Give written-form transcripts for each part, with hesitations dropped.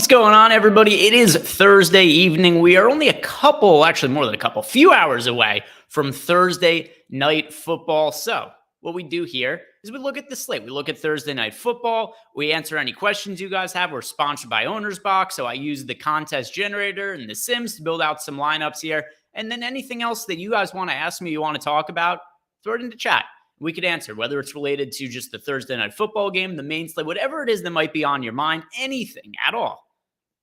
What's going on, everybody? It is Thursday evening. We are only few hours away from Thursday night football. So what we do here is we look at the slate. We look at Thursday night football. We answer any questions you guys have. We're sponsored by OwnersBox, so I use the contest generator and the Sims to build out some lineups here. And then anything else that you guys want to ask me, you want to talk about, throw it into chat. We could answer, whether it's related to just the Thursday night football game, the main slate, whatever it is that might be on your mind, anything at all.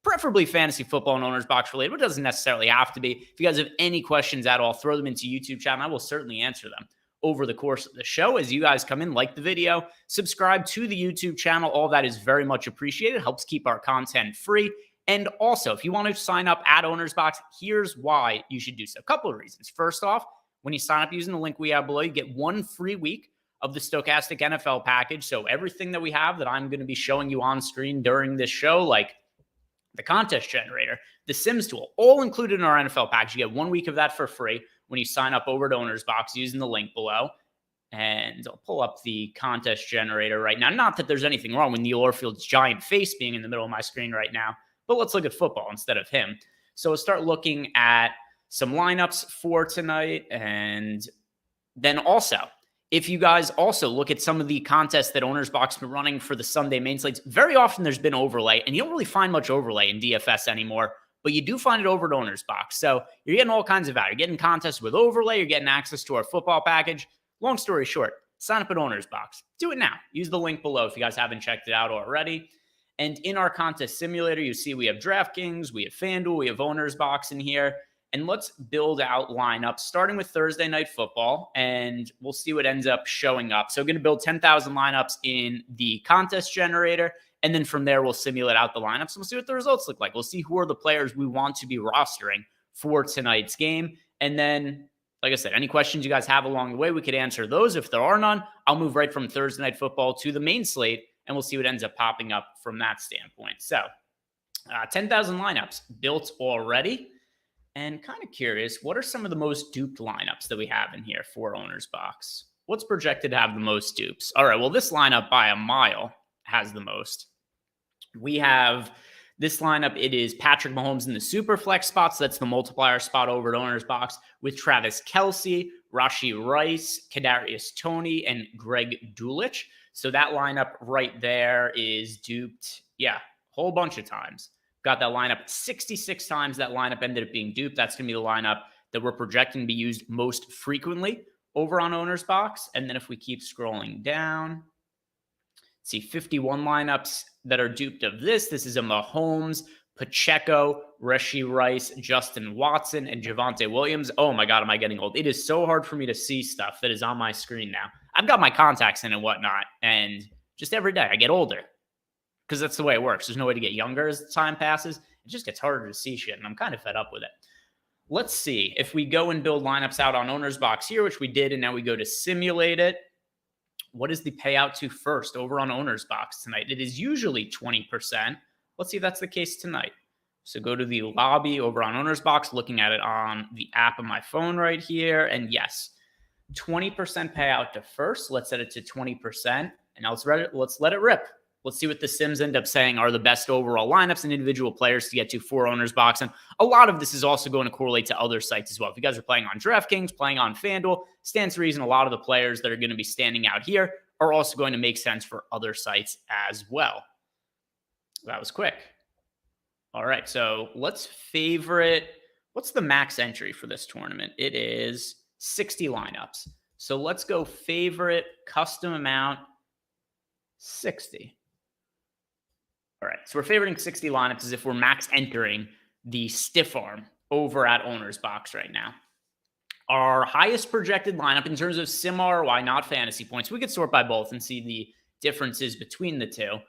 Preferably fantasy football and OwnersBox related, but it doesn't necessarily have to be. If you guys have any questions at all, throw them into YouTube chat, and I will certainly answer them over the course of the show. As you guys come in, like the video, subscribe to the YouTube channel. All that is very much appreciated. It helps keep our content free. And also, if you want to sign up at OwnersBox, here's why you should do so. A couple of reasons. First off, when you sign up using the link we have below, you get 1 free week of the Stokastic NFL package. So everything that we have that I'm going to be showing you on screen during this show, like the contest generator, the Sims tool, all included in our NFL package. You get 1 week of that for free when you sign up over to OwnersBox using the link below. And I'll pull up the contest generator right now. Not that there's anything wrong with Neil Orfield's giant face being in the middle of my screen right now, but let's look at football instead of him. So we'll start looking at some lineups for tonight. And then also, if you guys also look at some of the contests that OwnersBox has been running for the Sunday main slates, very often there's been overlay, and you don't really find much overlay in DFS anymore, but you do find it over at OwnersBox. So you're getting all kinds of value. You're getting contests with overlay. You're getting access to our football package. Long story short, sign up at OwnersBox. Do it now. Use the link below if you guys haven't checked it out already. And in our contest simulator, you see we have DraftKings, we have FanDuel, we have OwnersBox in here. And let's build out lineups, starting with Thursday night football, and we'll see what ends up showing up. So we're going to build 10,000 lineups in the contest generator, and then from there, we'll simulate out the lineups, and we'll see what the results look like. We'll see who are the players we want to be rostering for tonight's game. And then, like I said, any questions you guys have along the way, we could answer those. If there are none, I'll move right from Thursday night football to the main slate, and we'll see what ends up popping up from that standpoint. So 10,000 lineups built already. And kind of curious, what are some of the most duped lineups that we have in here for OwnersBox? What's projected to have the most dupes? All right, well, this lineup by a mile has the most. We have this lineup. It is Patrick Mahomes in the SuperFlex spots. That's the multiplier spot over at OwnersBox with Travis Kelce, Rashee Rice, Kadarius Toney, and Greg Dulcich. So that lineup right there is duped, a whole bunch of times. Got that lineup 66 times. That lineup ended up being duped. That's going to be the lineup that we're projecting to be used most frequently over on OwnersBox. And then if we keep scrolling down, see 51 lineups that are duped of this. This is a Mahomes, Pacheco, Rashee Rice, Justin Watson, and Javonte Williams. Oh my God, am I getting old? It is so hard for me to see stuff that is on my screen now. I've got my contacts in and whatnot, and just every day I get older. Because that's the way it works. There's no way to get younger as time passes. It just gets harder to see shit, and I'm kind of fed up with it. Let's see. If we go and build lineups out on OwnersBox here, which we did, and now we go to simulate it, what is the payout to first over on OwnersBox tonight? It is usually 20%. Let's see if that's the case tonight. So go to the lobby over on OwnersBox, looking at it on the app on my phone right here, and yes, 20% payout to first. Let's set it to 20%, and now let's let it rip. Let's see what the Sims end up saying are the best overall lineups and individual players to get to for OwnersBox. And a lot of this is also going to correlate to other sites as well. If you guys are playing on DraftKings, playing on FanDuel, stands to reason a lot of the players that are going to be standing out here are also going to make sense for other sites as well. That was quick. All right, so let's favorite. What's the max entry for this tournament? It is 60 lineups. So let's go favorite custom amount 60. All right, so we're favoriting 60 lineups as if we're max entering the stiff arm over at OwnersBox right now. Our highest projected lineup in terms of sim ROI, not fantasy points, we could sort by both and see the differences between the two. In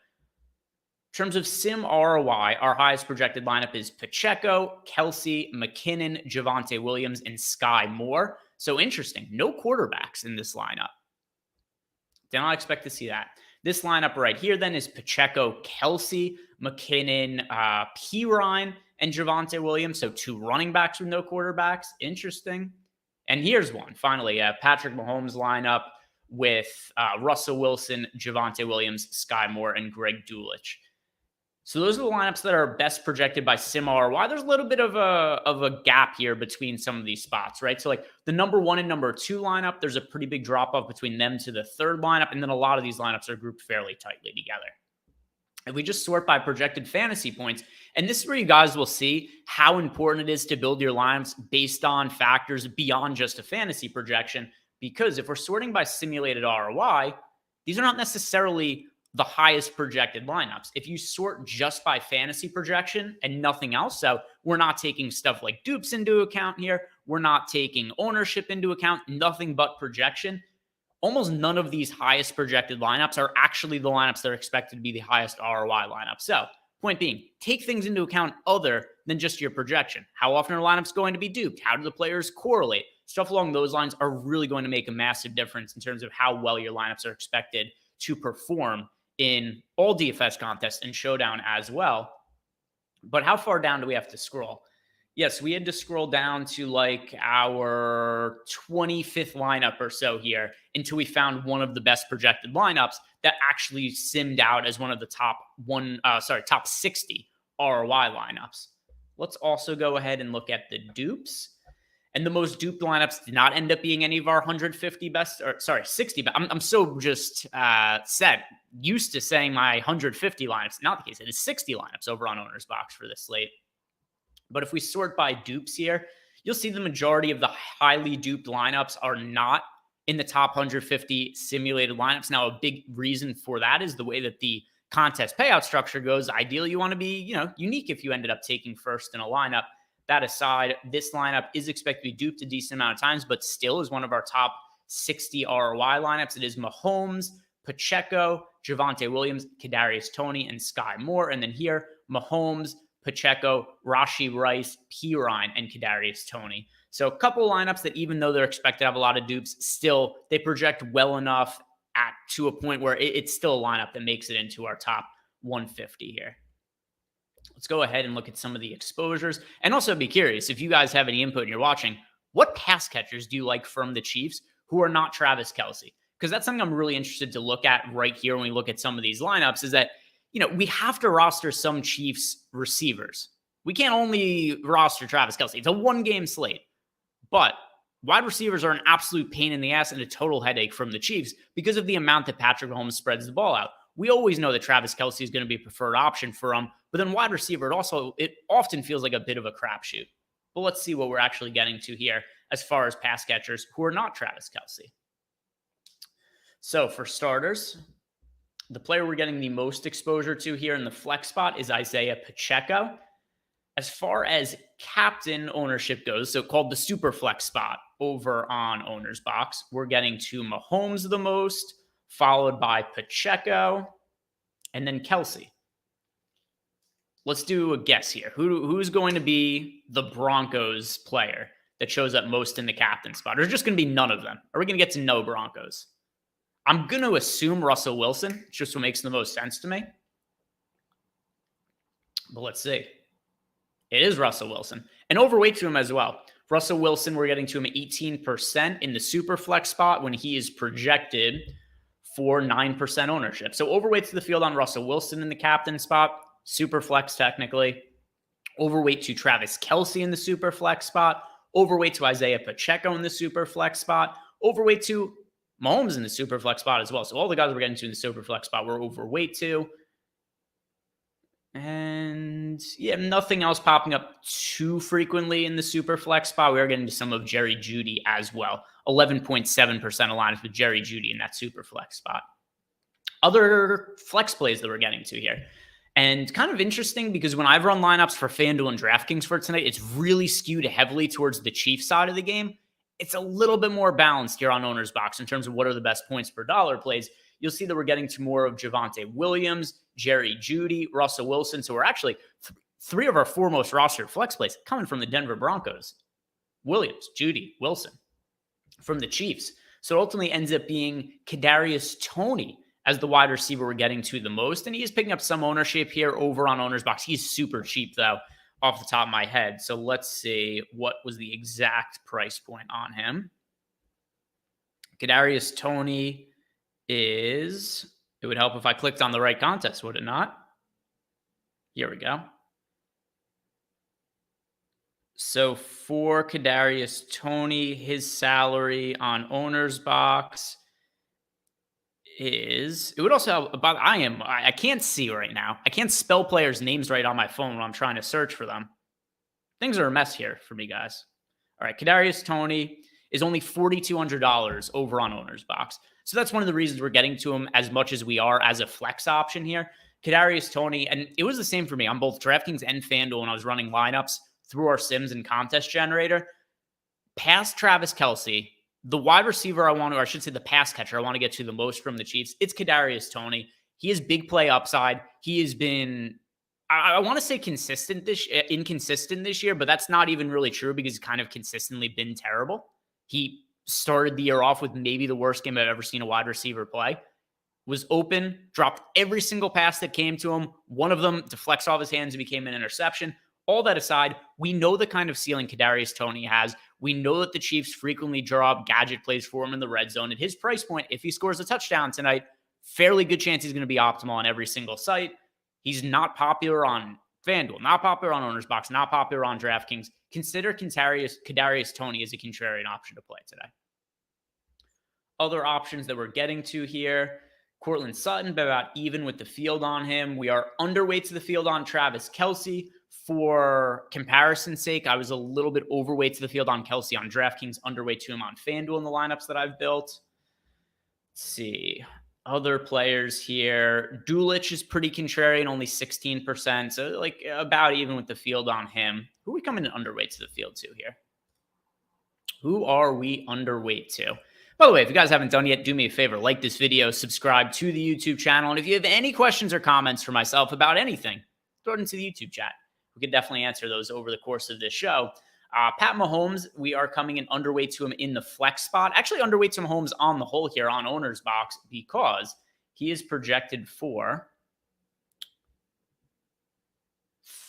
terms of sim ROI, our highest projected lineup is Pacheco, Kelce, McKinnon, Javonte Williams, and Sky Moore. So interesting, no quarterbacks in this lineup. Did not expect to see that. This lineup right here then is Pacheco, Kelce, McKinnon, Pirine, and Javonte Williams. So 2 running backs with no quarterbacks. Interesting. And here's one. Finally, Patrick Mahomes lineup with Russell Wilson, Javonte Williams, Sky Moore, and Greg Dulcich. So those are the lineups that are best projected by Sim ROI. There's a little bit of a gap here between some of these spots, right? So like the number 1 and number 2 lineup, there's a pretty big drop off between them to the third lineup, and then a lot of these lineups are grouped fairly tightly together. If we just sort by projected fantasy points, and this is where you guys will see how important it is to build your lineups based on factors beyond just a fantasy projection. Because if we're sorting by simulated ROI, these are not necessarily the highest projected lineups. If you sort just by fantasy projection and nothing else, so we're not taking stuff like dupes into account here, we're not taking ownership into account, nothing but projection, almost none of these highest projected lineups are actually the lineups that are expected to be the highest ROI lineup. So, point being, take things into account other than just your projection. How often are lineups going to be duped? How do the players correlate? Stuff along those lines are really going to make a massive difference in terms of how well your lineups are expected to perform in all DFS contests and Showdown as well. But how far down do we have to scroll? Yes, we had to scroll down to like our 25th lineup or so here until we found one of the best projected lineups that actually simmed out as one of the top 60 ROI lineups. Let's also go ahead and look at the dupes. And the most duped lineups did not end up being any of our 150 best, or sorry, 60. But I'm so just used to saying my 150 lineups. Not the case. It is 60 lineups over on OwnersBox for this slate. But if we sort by dupes here, you'll see the majority of the highly duped lineups are not in the top 150 simulated lineups. Now, a big reason for that is the way that the contest payout structure goes. Ideally, you want to be, unique if you ended up taking first in a lineup. That aside, this lineup is expected to be duped a decent amount of times, but still is one of our top 60 ROI lineups. It is Mahomes, Pacheco, Javonte Williams, Kadarius Toney, and Sky Moore. And then here, Mahomes, Pacheco, Rashee Rice, Pirine, and Kadarius Toney. So a couple lineups that even though they're expected to have a lot of dupes, still they project well enough to a point where it's still a lineup that makes it into our top 150 here. Let's go ahead and look at some of the exposures. And also be curious, if you guys have any input and you're watching, what pass catchers do you like from the Chiefs who are not Travis Kelce? Because that's something I'm really interested to look at right here when we look at some of these lineups is that, we have to roster some Chiefs receivers. We can't only roster Travis Kelce. It's a one-game slate. But wide receivers are an absolute pain in the ass and a total headache from the Chiefs because of the amount that Patrick Mahomes spreads the ball out. We always know that Travis Kelce is going to be a preferred option for him, but then wide receiver, it often feels like a bit of a crapshoot. But let's see what we're actually getting to here as far as pass catchers who are not Travis Kelce. So for starters, the player we're getting the most exposure to here in the flex spot is Isaiah Pacheco. As far as captain ownership goes, so called the SuperFlex spot over on OwnersBox, we're getting to Mahomes the most, followed by Pacheco, and then Kelce. Let's do a guess here. Who's going to be the Broncos player that shows up most in the captain spot? Or is it just going to be none of them? Are we going to get to no Broncos? I'm going to assume Russell Wilson, just what makes the most sense to me. But let's see. It is Russell Wilson. And overweight to him as well. Russell Wilson, we're getting to him at 18% in the SuperFlex spot when he is projected for 9% ownership. So overweight to the field on Russell Wilson in the captain spot, SuperFlex technically. Overweight to Travis Kelce in the SuperFlex spot. Overweight to Isaiah Pacheco in the SuperFlex spot. Overweight to Mahomes in the SuperFlex spot as well. So all the guys we're getting to in the SuperFlex spot we're overweight to. And yeah, nothing else popping up too frequently in the SuperFlex spot. We are getting to some of Jerry Jeudy as well. 11.7% aligned with Jerry Jeudy in that SuperFlex spot. Other flex plays that we're getting to here. And kind of interesting because when I've run lineups for FanDuel and DraftKings for tonight, it's really skewed heavily towards the Chiefs side of the game. It's a little bit more balanced here on OwnersBox in terms of what are the best points per dollar plays. You'll see that we're getting to more of Javonte Williams, Jerry Jeudy, Russell Wilson. So we're actually three of our foremost rostered flex plays coming from the Denver Broncos. Williams, Jeudy, Wilson from the Chiefs. So it ultimately ends up being Kadarius Toney as the wide receiver we're getting to the most. And he is picking up some ownership here over on OwnersBox. He's super cheap, though, off the top of my head. So let's see what was the exact price point on him. Kadarius Toney is, it would help if I clicked on the right contest, would it not? Here we go. So for Kadarius Toney, his salary on Owner's Box is, it would also have about, I can't see right now. I can't spell players' names right on my phone when I'm trying to search for them. Things are a mess here for me, guys. All right, Kadarius Toney is only $4,200 over on Owner's Box. So that's one of the reasons we're getting to him as much as we are as a flex option here. Kadarius Toney, and it was the same for me on both DraftKings and FanDuel when I was running lineups through our Sims and contest generator. Past Travis Kelce, the wide receiver I want to, or I should say the pass catcher I want to get to the most from the Chiefs, it's Kadarius Toney. He has big play upside. He has been, I want to say inconsistent this year, but that's not even really true because he's kind of consistently been terrible. He started the year off with maybe the worst game I've ever seen a wide receiver play. Was open, dropped every single pass that came to him. One of them deflects off his hands and became an interception. All that aside, we know the kind of ceiling Kadarius Toney has. We know that the Chiefs frequently draw up gadget plays for him in the red zone. At his price point, if he scores a touchdown tonight, fairly good chance he's going to be optimal on every single site. He's not popular on FanDuel, not popular on Owner's Box, not popular on DraftKings. Consider Kadarius Toney as a contrarian option to play today. Other options that we're getting to here, Courtland Sutton, but about even with the field on him. We are underweight to the field on Travis Kelce. For comparison's sake, I was a little bit overweight to the field on Kelce on DraftKings, underweight to him on FanDuel in the lineups that I've built. Let's see. Other players here. Dulich is pretty contrarian, only 16%. So like about even with the field on him. Who are we coming in underweight to the field to here? Who are we underweight to? By the way, if you guys haven't done yet, do me a favor, like this video, subscribe to the YouTube channel. And if you have any questions or comments for myself about anything, throw it into the YouTube chat. We can definitely answer those over the course of this show. Pat Mahomes, we are coming in underweight to him in the flex spot. Actually, underweight to Mahomes on the whole here on Owner's Box because he is projected for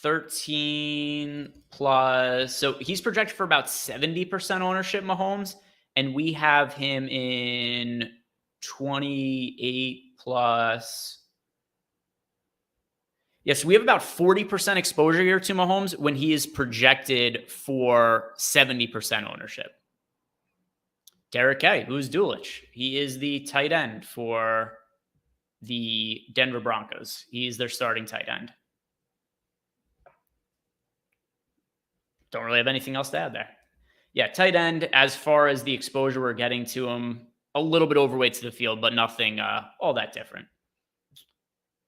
13 plus. So he's projected for about 70% ownership, Mahomes. And we have him in 28 plus. Yes, we have about 40% exposure here to Mahomes when he is projected for 70% ownership. Derek K, who's Dulich? He is the tight end for the Denver Broncos. He's their starting tight end. Don't really have anything else to add there. Yeah, tight end, as far as the exposure we're getting to him, a little bit overweight to the field, but nothing all that different.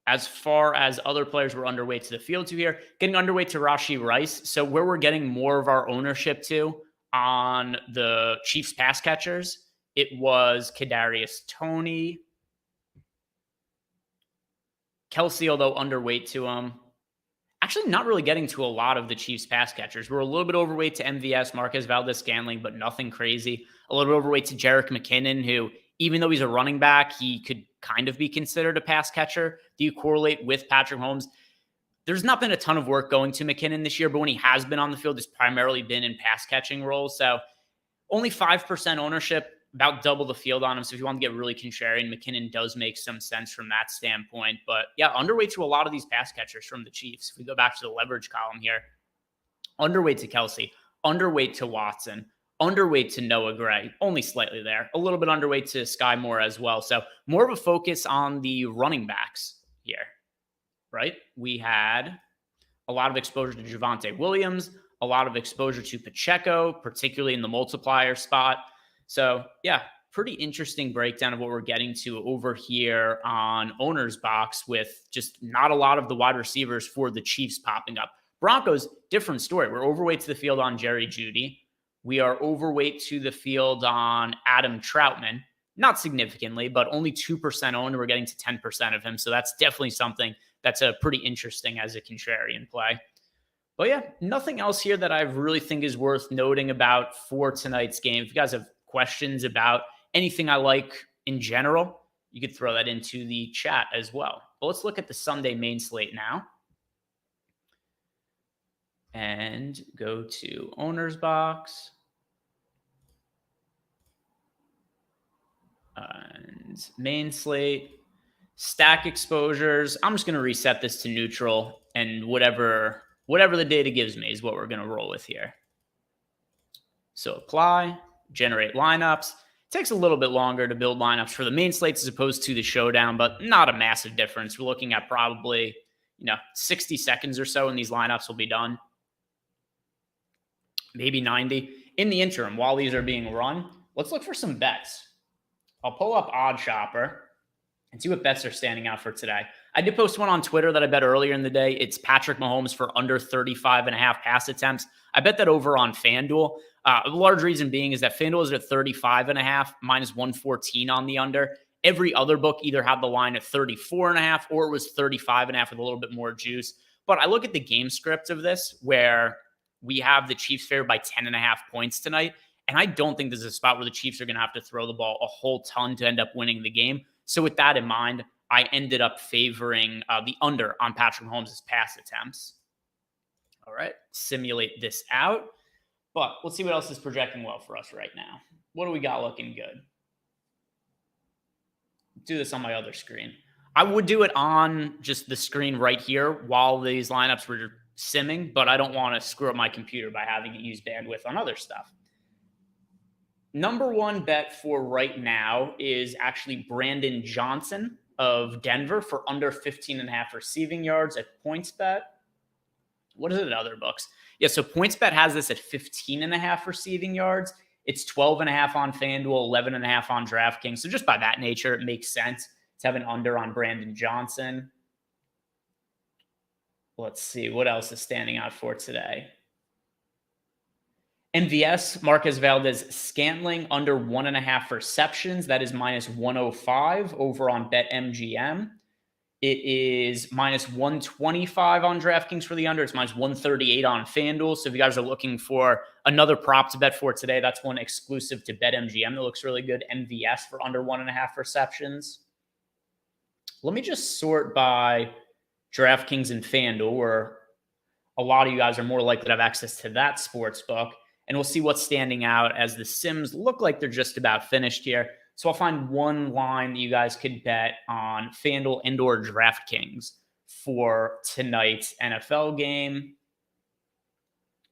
As far as other players we're underweight to the field to here, getting underweight to Rashee Rice. So where we're getting more of our ownership to on the Chiefs pass catchers, it was Kadarius Toney. Kelce, although underweight to him. Actually, not really getting to a lot of the Chiefs pass catchers. We're a little bit overweight to MVS, Marquez Valdez-Scantling, but nothing crazy. A little bit overweight to Jerick McKinnon, who, even though he's a running back, he could kind of be considered a pass catcher. Do you correlate with Patrick Mahomes? There's not been a ton of work going to McKinnon this year, but when he has been on the field, it's primarily been in pass catching roles. So only 5% ownership, about double the field on him. So if you want to get really contrarian, McKinnon does make some sense from that standpoint. But yeah, underweight to a lot of these pass catchers from the Chiefs. If we go back to the leverage column here, underweight to Kelce, underweight to Watson, underweight to Noah Gray, only slightly there. A little bit underweight to Sky Moore as well. So more of a focus on the running backs here, right? We had a lot of exposure to Javonte Williams, a lot of exposure to Pacheco, particularly in the multiplier spot. So yeah, pretty interesting breakdown of what we're getting to over here on Owner's Box with just not a lot of the wide receivers for the Chiefs popping up. Broncos, different story. We're overweight to the field on Jerry Jeudy. We are overweight to the field on Adam Troutman. Not significantly, but only 2% owned. We're getting to 10% of him. So that's definitely something that's a pretty interesting as a contrarian play. But yeah, nothing else here that I really think is worth noting about for tonight's game. If you guys have questions about anything I like in general, you could throw that into the chat as well. But let's look at the Sunday main slate now. And go to Owner's Box. And main slate. Stack exposures. I'm just going to reset this to neutral, and whatever the data gives me is what we're going to roll with here. So apply, generate lineups. It takes a little bit longer to build lineups for the main slates as opposed to the showdown, but not a massive difference. We're looking at probably, 60 seconds or so, and these lineups will be done. Maybe 90. In the interim, while these are being run, let's look for some bets. I'll pull up Odd Shopper and see what bets are standing out for today. I did post one on Twitter that I bet earlier in the day. It's Patrick Mahomes for under 35.5 pass attempts. I bet that over on FanDuel. The large reason being is that FanDuel is at 35.5, minus 114 on the under. Every other book either had the line at 34.5 or it was 35.5 with a little bit more juice. But I look at the game script of this where we have the Chiefs favored by 10.5 points tonight. And I don't think there's a spot where the Chiefs are going to have to throw the ball a whole ton to end up winning the game. So with that in mind, I ended up favoring the under on Patrick Mahomes' pass attempts. All right, simulate this out. But let's see what else is projecting well for us right now. What do we got looking good? Do this on my other screen. I would do it on just the screen right here while these lineups were simming, but I don't want to screw up my computer by having it use bandwidth on other stuff. Number one bet for right now is actually Brandon Johnson of Denver for under 15.5 receiving yards at PointsBet. What is it at other books? Yeah, so PointsBet has this at 15.5 receiving yards. It's 12.5 on FanDuel, 11.5 on DraftKings. So just by that nature, it makes sense to have an under on Brandon Johnson. Let's see what else is standing out for today. MVS, Marquez Valdez-Scantling, under 1.5 receptions. That is minus 105 over on BetMGM. It is minus 125 on DraftKings for the under. It's minus 138 on FanDuel. So if you guys are looking for another prop to bet for today, that's one exclusive to BetMGM that looks really good. MVS for under 1.5 receptions. Let me just sort by DraftKings and FanDuel, where a lot of you guys are more likely to have access to that sports book. And we'll see what's standing out as the Sims look like they're just about finished here. So I'll find one line that you guys could bet on FanDuel and or DraftKings for tonight's NFL game.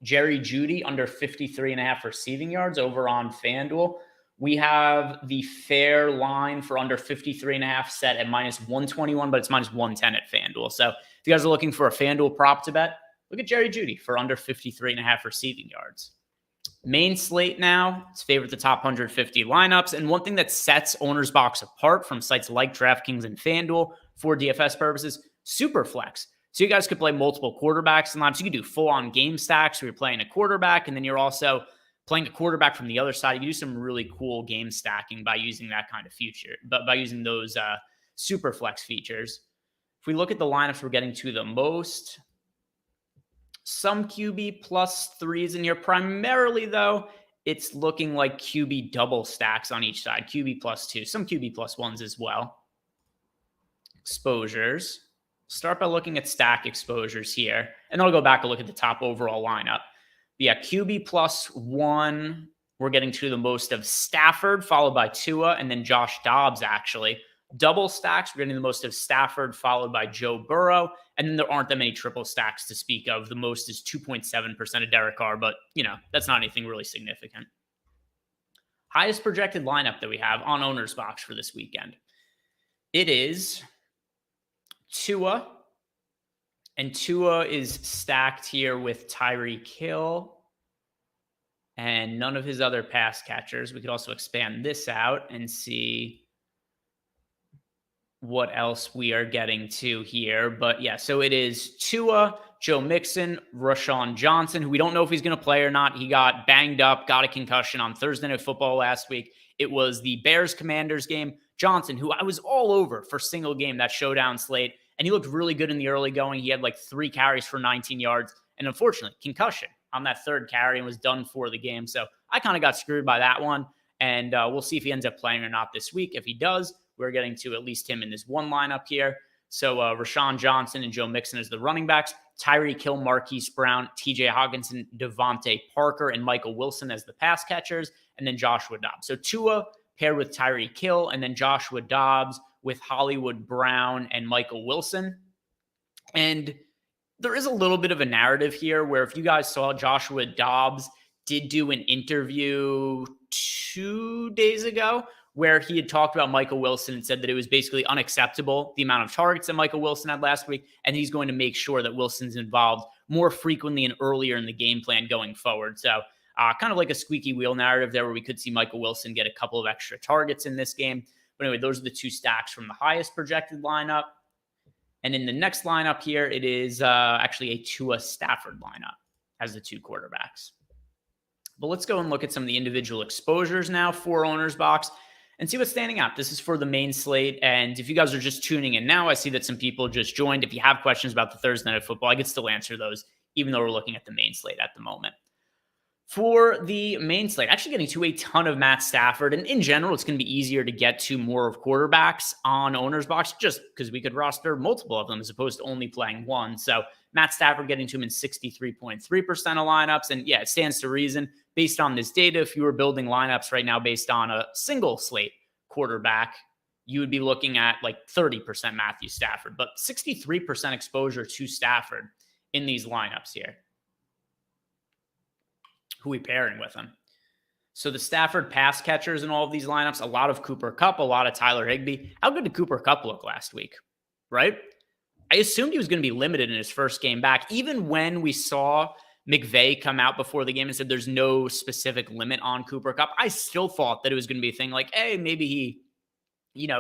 Jerry Jeudy under 53.5 receiving yards over on FanDuel. We have the fair line for under 53.5 set at minus 121, but it's minus 110 at FanDuel. So if you guys are looking for a FanDuel prop to bet, look at Jerry Jeudy for under 53.5 receiving yards. Main slate now, it's favored the top 150 lineups. And one thing that sets OwnersBox apart from sites like DraftKings and FanDuel for DFS purposes, SuperFlex. So you guys could play multiple quarterbacks in lineups. You could do full-on game stacks where you're playing a quarterback, and then you're also playing a quarterback from the other side. You can do some really cool game stacking by using that kind of feature, but by using those SuperFlex features. If we look at the lineups we're getting to the most, some QB plus threes in here. Primarily, though, it's looking like QB double stacks on each side. QB plus two, some QB plus ones as well. Exposures. Start by looking at stack exposures here. And then I'll go back and look at the top overall lineup. But yeah, QB plus one, we're getting to the most of Stafford, followed by Tua, and then Josh Dobbs, actually. Double stacks, we're getting the most of Stafford, followed by Joe Burrow. And then there aren't that many triple stacks to speak of. The most is 2.7% of Derek Carr, but, that's not anything really significant. Highest projected lineup that we have on OwnersBox for this weekend. It is Tua. And Tua is stacked here with Tyreek Hill and none of his other pass catchers. We could also expand this out and see what else we are getting to here. But yeah, so it is Tua, Joe Mixon, Rashawn Johnson, who we don't know if he's going to play or not. He got banged up, got a concussion on Thursday Night Football last week. It was the Bears-Commanders game. Johnson, who I was all over for single game, that showdown slate, and he looked really good in the early going. He had like 3 carries for 19 yards, and unfortunately, concussion on that third carry and was done for the game. So I kind of got screwed by that one, and we'll see if he ends up playing or not this week. If he does, we're getting to at least him in this one lineup here. So Rashawn Johnson and Joe Mixon as the running backs, Tyreek Hill, Marquise Brown, TJ Hockenson, Devontae Parker, and Michael Wilson as the pass catchers, and then Joshua Dobbs. So Tua paired with Tyreek Hill, and then Joshua Dobbs with Hollywood Brown and Michael Wilson. And there is a little bit of a narrative here where if you guys saw, Joshua Dobbs did do an interview 2 days ago where he had talked about Michael Wilson and said that it was basically unacceptable, the amount of targets that Michael Wilson had last week, and he's going to make sure that Wilson's involved more frequently and earlier in the game plan going forward. So kind of like a squeaky wheel narrative there where we could see Michael Wilson get a couple of extra targets in this game. But anyway, those are the two stacks from the highest projected lineup. And in the next lineup here, it is actually a Tua Stafford lineup as the two quarterbacks. But let's go and look at some of the individual exposures now for OwnersBox and see what's standing out. This is for the main slate. And if you guys are just tuning in now, I see that some people just joined. If you have questions about the Thursday Night Football, I could still answer those, even though we're looking at the main slate at the moment. For the main slate, actually getting to a ton of Matt Stafford. And in general, it's going to be easier to get to more of quarterbacks on OwnersBox just because we could roster multiple of them as opposed to only playing one. So Matt Stafford getting to him in 63.3% of lineups. And yeah, it stands to reason based on this data. If you were building lineups right now based on a single slate quarterback, you would be looking at like 30% Matthew Stafford, but 63% exposure to Stafford in these lineups here. Who we pairing with him? So the Stafford pass catchers in all of these lineups, a lot of Cooper Kupp, a lot of Tyler Higbee. How good did Cooper Kupp look last week, right? I assumed he was going to be limited in his first game back, even when we saw McVay come out before the game and said there's no specific limit on Cooper Kupp. I still thought that it was going to be a thing like, hey, maybe he,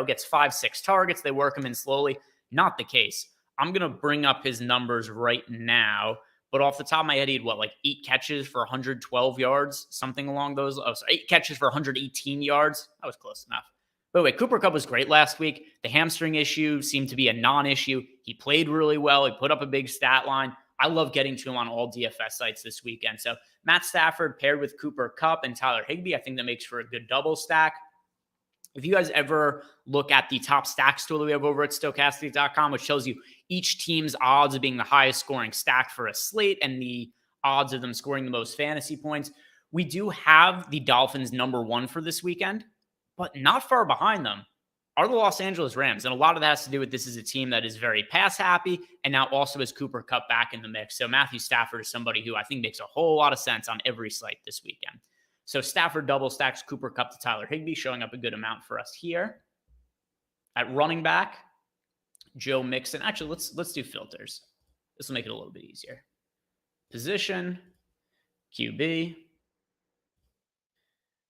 gets 5-6 targets. They work him in slowly. Not the case. I'm going to bring up his numbers right now. But off the top of my head, he had 8 catches for 112 yards, something along those. 8 catches for 118 yards. That was close enough. By the way, Cooper Kupp was great last week. The hamstring issue seemed to be a non-issue. He played really well. He put up a big stat line. I love getting to him on all DFS sites this weekend. So Matt Stafford paired with Cooper Kupp and Tyler Higbee, I think that makes for a good double stack. If you guys ever look at the top stacks tool that we have over at Stokastic.com, which tells you each team's odds of being the highest scoring stack for a slate and the odds of them scoring the most fantasy points, we do have the Dolphins #1 for this weekend, but not far behind them are the Los Angeles Rams. And a lot of that has to do with this is a team that is very pass happy and now also has Cooper Kupp back in the mix. So Matthew Stafford is somebody who I think makes a whole lot of sense on every slate this weekend. So Stafford double stacks Cooper Kupp to Tyler Higbee, showing up a good amount for us here. At running back, Joe Mixon. Actually, let's do filters. This will make it a little bit easier. Position, QB.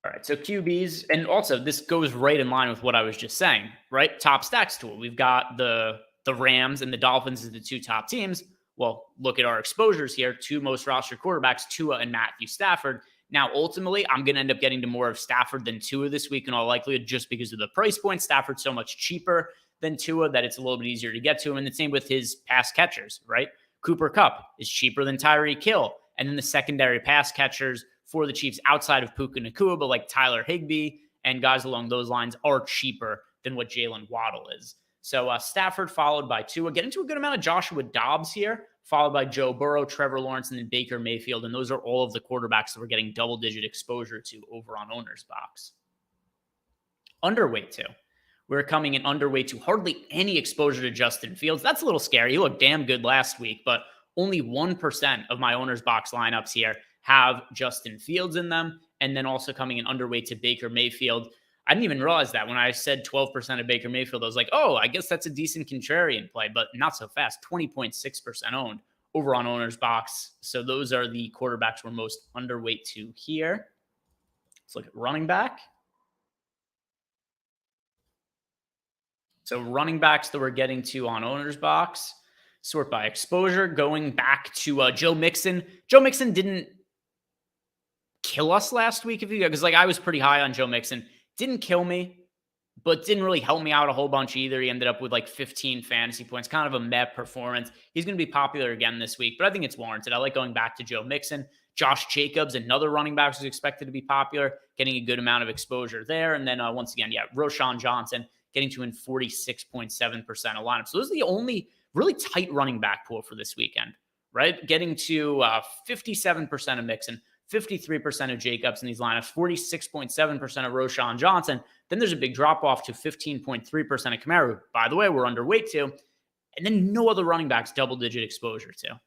All right, so QBs, and also this goes right in line with what I was just saying, right? Top stacks tool. We've got the Rams and the Dolphins as the two top teams. Well, look at our exposures here. Two most rostered quarterbacks, Tua and Matthew Stafford. Now, ultimately, I'm going to end up getting to more of Stafford than Tua this week in all likelihood just because of the price point. Stafford's so much cheaper than Tua that it's a little bit easier to get to him. And the same with his pass catchers, right? Cooper Kupp is cheaper than Tyreek Hill. And then the secondary pass catchers for the Chiefs outside of Puka Nacua, but like Tyler Higbee and guys along those lines are cheaper than what Jalen Waddle is. So Stafford followed by Tua. Get into a good amount of Joshua Dobbs here, followed by Joe Burrow, Trevor Lawrence, and then Baker Mayfield. And those are all of the quarterbacks that we're getting double-digit exposure to over on OwnersBox. Underweight to. We're coming in underweight to hardly any exposure to Justin Fields. That's a little scary. He looked damn good last week, but only 1% of my OwnersBox lineups here have Justin Fields in them. And then also coming in underweight to Baker Mayfield. I didn't even realize that when I said 12% of Baker Mayfield, I was like, oh, I guess that's a decent contrarian play, but not so fast. 20.6% owned over on OwnersBox. So those are the quarterbacks we're most underweight to here. Let's look at running back. So running backs that we're getting to on OwnersBox, sort by exposure, going back to Joe Mixon. Joe Mixon didn't kill us last week, because I was pretty high on Joe Mixon. Didn't kill me, but didn't really help me out a whole bunch either. He ended up with 15 fantasy points, kind of a meh performance. He's going to be popular again this week, but I think it's warranted. I like going back to Joe Mixon. Josh Jacobs, another running back who's expected to be popular, getting a good amount of exposure there. And then once again, Roschon Johnson getting to in 46.7% of lineup. So those are the only really tight running back pool for this weekend, right? Getting to 57% of Mixon, 53% of Jacobs in these lineups, 46.7% of Roshan Johnson. Then there's a big drop off to 15.3% of Kamara. By the way, we're underweight to. And then no other running backs double-digit exposure to.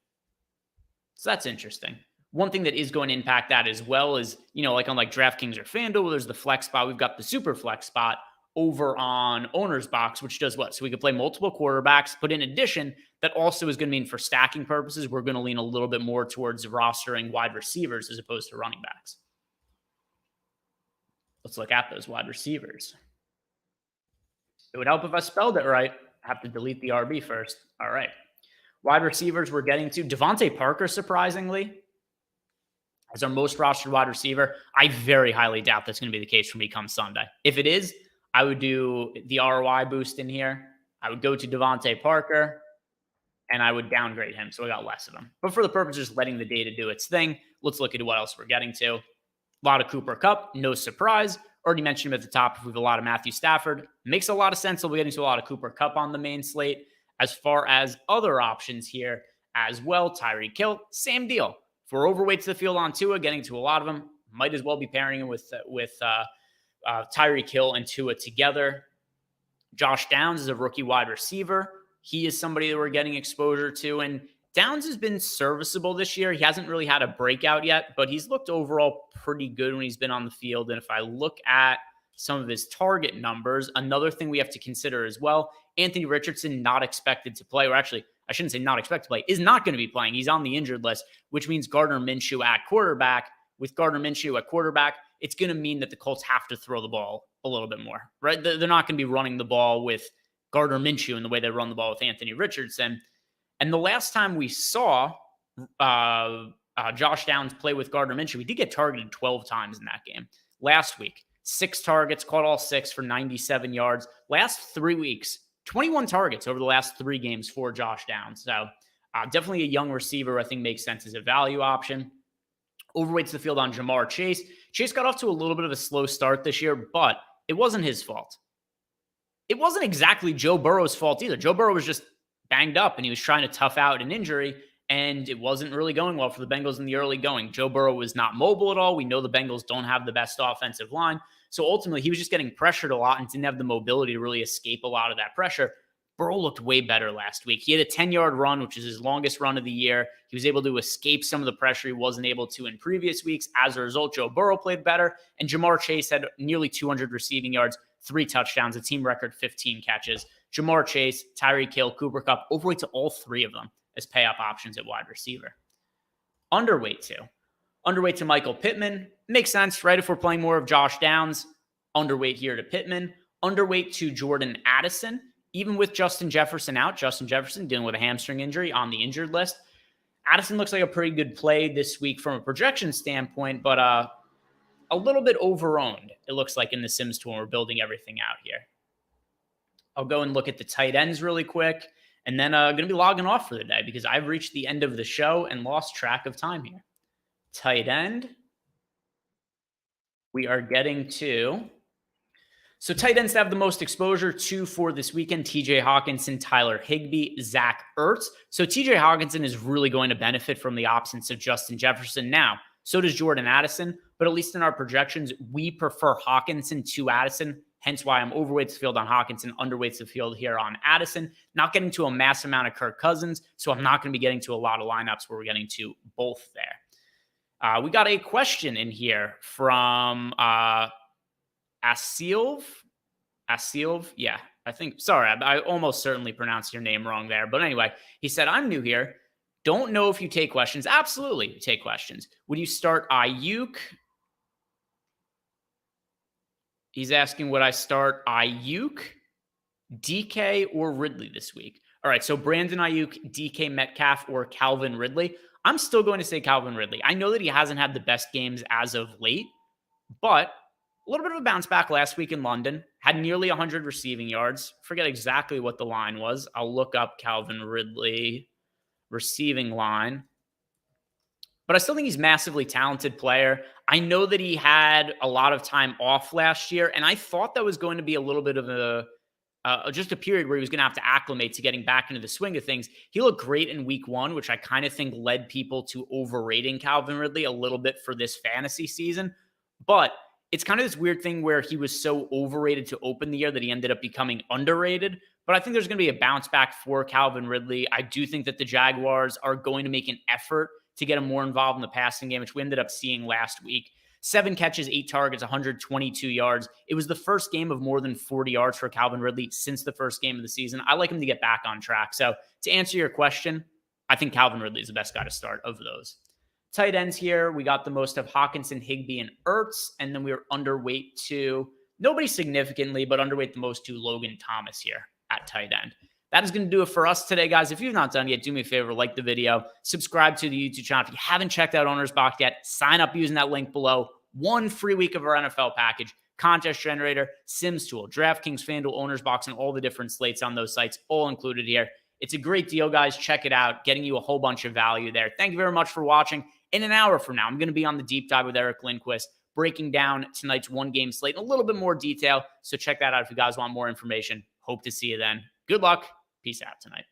So that's interesting. One thing that is going to impact that as well is, like on DraftKings or FanDuel, there's the flex spot. We've got the SuperFlex spot over on OwnersBox, which does what? So we could play multiple quarterbacks, but in addition, that also is going to mean for stacking purposes, we're going to lean a little bit more towards rostering wide receivers as opposed to running backs. Let's look at those wide receivers. It would help if I spelled it right. I have to delete the RB first. All right. Wide receivers we're getting to. Devontae Parker, surprisingly, as our most rostered wide receiver. I very highly doubt that's going to be the case for me come Sunday. If it is, I would do the ROI boost in here. I would go to Devontae Parker, and I would downgrade him, so I got less of him. But for the purpose of just letting the data do its thing, let's look at what else we're getting to. A lot of Cooper Kupp, no surprise. Already mentioned him at the top. If we have a lot of Matthew Stafford, makes a lot of sense. We'll be getting to a lot of Cooper Kupp on the main slate. As far as other options here as well, Tyreek Hill, same deal. If we're overweight to the field on Tua, getting to a lot of them, might as well be pairing him with Tyreek Hill and Tua together. Josh Downs is a rookie wide receiver. He is somebody that we're getting exposure to, and Downs has been serviceable this year. He hasn't really had a breakout yet, but he's looked overall pretty good when he's been on the field. And if I look at some of his target numbers, another thing we have to consider as well, Anthony Richardson not expected to play, or actually, I shouldn't say not expected to play, is not going to be playing. He's on the injured list, which means Gardner Minshew at quarterback. With Gardner Minshew at quarterback, it's going to mean that the Colts have to throw the ball a little bit more, right? They're not going to be running the ball with Gardner Minshew in the way they run the ball with Anthony Richardson. And the last time we saw Josh Downs play with Gardner Minshew, he did get targeted 12 times in that game. Last week, 6 targets, caught all 6 for 97 yards. Last 3 weeks, 21 targets over the last 3 games for Josh Downs. So definitely a young receiver I think makes sense as a value option. Overweight to the field on Jamar Chase. Chase got off to a little bit of a slow start this year, but it wasn't his fault. It wasn't exactly Joe Burrow's fault either. Joe Burrow was just banged up and he was trying to tough out an injury, and it wasn't really going well for the Bengals in the early going. Joe Burrow was not mobile at all. We know the Bengals don't have the best offensive line. So ultimately, he was just getting pressured a lot and didn't have the mobility to really escape a lot of that pressure. Burrow looked way better last week. He had a 10-yard run, which is his longest run of the year. He was able to escape some of the pressure he wasn't able to in previous weeks. As a result, Joe Burrow played better, and Jamar Chase had nearly 200 receiving yards, 3 touchdowns, a team record 15 catches. Jamar Chase, Tyreek Hill, Cooper Kupp, overweight to all 3 of them as pay-up options at wide receiver. Underweight to Michael Pittman. Makes sense, right? If we're playing more of Josh Downs, underweight here to Pittman. Underweight to Jordan Addison. Even with Justin Jefferson out, Justin Jefferson dealing with a hamstring injury on the injured list. Addison looks like a pretty good play this week from a projection standpoint, but a little bit over-owned, it looks like, in the Sims tool when we're building everything out here. I'll go and look at the tight ends really quick, and then going to be logging off for the day because I've reached the end of the show and lost track of time here. Tight end. We are getting to... So tight ends to have the most exposure to for this weekend, TJ Hawkinson, Tyler Higbee, Zach Ertz. So TJ Hawkinson is really going to benefit from the absence of Justin Jefferson. Now, so does Jordan Addison, but at least in our projections, we prefer Hawkinson to Addison. Hence why I'm overweight to field on Hawkinson, underweight to field here on Addison. Not getting to a massive amount of Kirk Cousins, so I'm not going to be getting to a lot of lineups where we're getting to both there. We got a question in here from... Asilv? Yeah, I think. Sorry, I almost certainly pronounced your name wrong there. But anyway, he said, I'm new here. Don't know if you take questions. Absolutely, you take questions. Would you start Ayuk? He's asking, would I start Ayuk, DK, or Ridley this week? All right, so Brandon Ayuk, DK Metcalf, or Calvin Ridley. I'm still going to say Calvin Ridley. I know that he hasn't had the best games as of late, but a little bit of a bounce back last week in London. Had nearly 100 receiving yards. Forget exactly what the line was. I'll look up Calvin Ridley receiving line. But I still think he's a massively talented player. I know that he had a lot of time off last year, and I thought that was going to be a little bit of just a period where he was going to have to acclimate to getting back into the swing of things. He looked great in week 1, which I kind of think led people to overrating Calvin Ridley a little bit for this fantasy season. But it's kind of this weird thing where he was so overrated to open the year that he ended up becoming underrated. But I think there's going to be a bounce back for Calvin Ridley. I do think that the Jaguars are going to make an effort to get him more involved in the passing game, which we ended up seeing last week. 7 catches, 8 targets, 122 yards. It was the first game of more than 40 yards for Calvin Ridley since the first game of the season. I like him to get back on track. So to answer your question, I think Calvin Ridley is the best guy to start of those. Tight ends here, we got the most of Hawkinson, Higbee, and Ertz, and then we were underweight to, nobody significantly, but underweight the most to Logan Thomas here at tight end. That is going to do it for us today, guys. If you've not done yet, do me a favor, like the video, subscribe to the YouTube channel. If you haven't checked out OwnersBox yet, sign up using that link below. 1 free week of our NFL package, contest generator, Sims tool, DraftKings, FanDuel, OwnersBox, and all the different slates on those sites, all included here. It's a great deal, guys. Check it out, getting you a whole bunch of value there. Thank you very much for watching. In an hour from now, I'm going to be on the deep dive with Eric Lindquist, breaking down tonight's 1-game slate in a little bit more detail. So check that out if you guys want more information. Hope to see you then. Good luck. Peace out tonight.